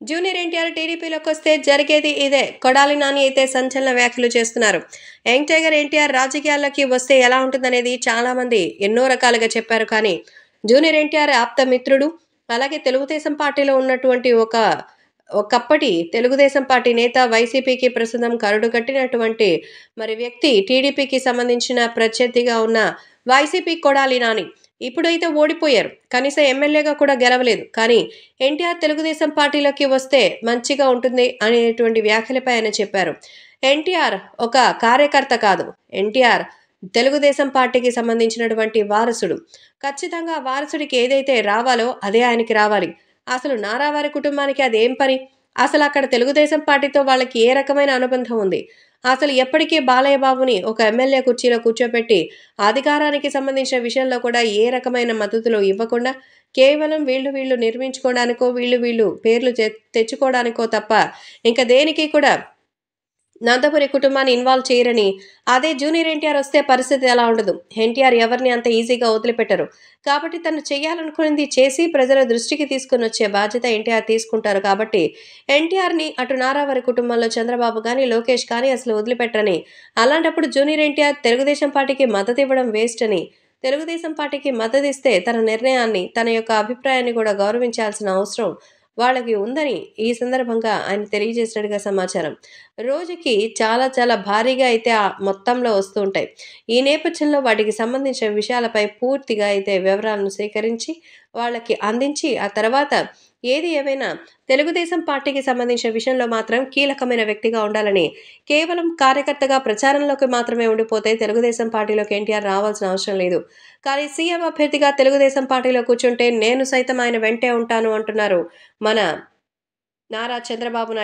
Junior NTR టీడీపీలోకొస్తే జరిగేది ఇదే. కొడాలి నాని అయితే సంచలన వ్యాఖ్యలు చేస్తున్నారు. యంగ్ టైగర్ ఎన్టీఆర్ రాజకీయాల్లోకి వస్తే ఎలా ఉంటుందనేది చాలామంది ఎన్నో రకాలుగా చెప్పారు. కానీ జూనియర్ ఎన్టీఆర్ ఆప్త మిత్రుడు, అలాగే తెలుగుదేశం పార్టీలో ఉన్నటువంటి ఒకప్పటి తెలుగుదేశం పార్టీ నేత, వైసీపీకి ప్రస్తుతం కరుడు కట్టినటువంటి వ్యక్తి, టీడీపీకి సంబంధించిన ప్రత్యర్థిగా ఉన్న వైసీపీ కొడాలి నాని. ఇప్పుడైతే ఓడిపోయారు. కనీసం ఎమ్మెల్యేగా కూడా గెలవలేదు. కానీ ఎన్టీఆర్ తెలుగుదేశం పార్టీలోకి వస్తే మంచిగా ఉంటుంది అనేటువంటి వ్యాఖ్యలపై ఆయన చెప్పారు. ఎన్టీఆర్ ఒక కార్యకర్త కాదు. ఎన్టీఆర్ తెలుగుదేశం పార్టీకి సంబంధించినటువంటి వారసుడు. ఖచ్చితంగా ఆ వారసుడికి ఏదైతే రావాలో అదే ఆయనకి రావాలి. అసలు నారావారి కుటుంబానికి అదేం పని? అసలు అక్కడ తెలుగుదేశం పార్టీతో వాళ్ళకి ఏ రకమైన అనుబంధం ఉంది? అసలు ఎప్పటికీ బాలయ్య బాబుని ఒక ఎమ్మెల్యే కుర్చీలో కూర్చోపెట్టి అధికారానికి సంబంధించిన విషయంలో కూడా ఏ రకమైన మద్దతులు ఇవ్వకుండా కేవలం వీళ్ళు నిర్మించుకోవడానికో, వీళ్ళు పేర్లు తెచ్చుకోవడానికో తప్ప ఇంకా దేనికి కూడా నందమూరి కుటుంబాన్ని ఇన్వాల్వ్ చేయరని, అదే జూనియర్ ఎన్టీఆర్ వస్తే పరిస్థితి ఎలా ఉండదు. ఎన్టీఆర్ ఎవరిని అంత ఈజీగా వదిలిపెట్టరు. కాబట్టి తను చేయాలనుకున్నది చేసి ప్రజల దృష్టికి తీసుకుని వచ్చే బాధ్యత ఎన్టీఆర్ తీసుకుంటారు. కాబట్టి ఎన్టీఆర్ని అటు నారావారి కుటుంబంలో చంద్రబాబు కానీ, లోకేష్ కానీ అసలు వదిలిపెట్టరని, అలాంటప్పుడు జూనియర్ ఎన్టీఆర్ తెలుగుదేశం పార్టీకి మద్దతు ఇవ్వడం వేస్ట్ అని, తెలుగుదేశం పార్టీకి మద్దతిస్తే తన నిర్ణయాన్ని, తన యొక్క అభిప్రాయాన్ని కూడా గౌరవించాల్సిన అవసరం వాళ్ళకి ఉందని ఈ సందర్భంగా ఆయన తెలియజేసినట్టుగా సమాచారం. రోజుకి చాలా చాలా భారీగా అయితే ఆ మొత్తంలో వస్తూ ఉంటాయి. ఈ నేపథ్యంలో వాటికి సంబంధించిన విషయాలపై పూర్తిగా అయితే వివరాలను సేకరించి వాళ్ళకి అందించి, ఆ తర్వాత ఏది ఏమైనా తెలుగుదేశం పార్టీకి సంబంధించిన విషయంలో మాత్రం కీలకమైన వ్యక్తిగా ఉండాలని, కేవలం కార్యకర్తగా ప్రచారంలోకి మాత్రమే ఉండిపోతే తెలుగుదేశం పార్టీలోకి ఎన్టీఆర్ రావాల్సిన అవసరం లేదు. కానీ సీఎం అభ్యర్థిగా తెలుగుదేశం పార్టీలో కూర్చుంటే నేను సైతం ఆయన వెంటే ఉంటాను అంటున్నారు మన నారా చంద్రబాబు నాయుడు.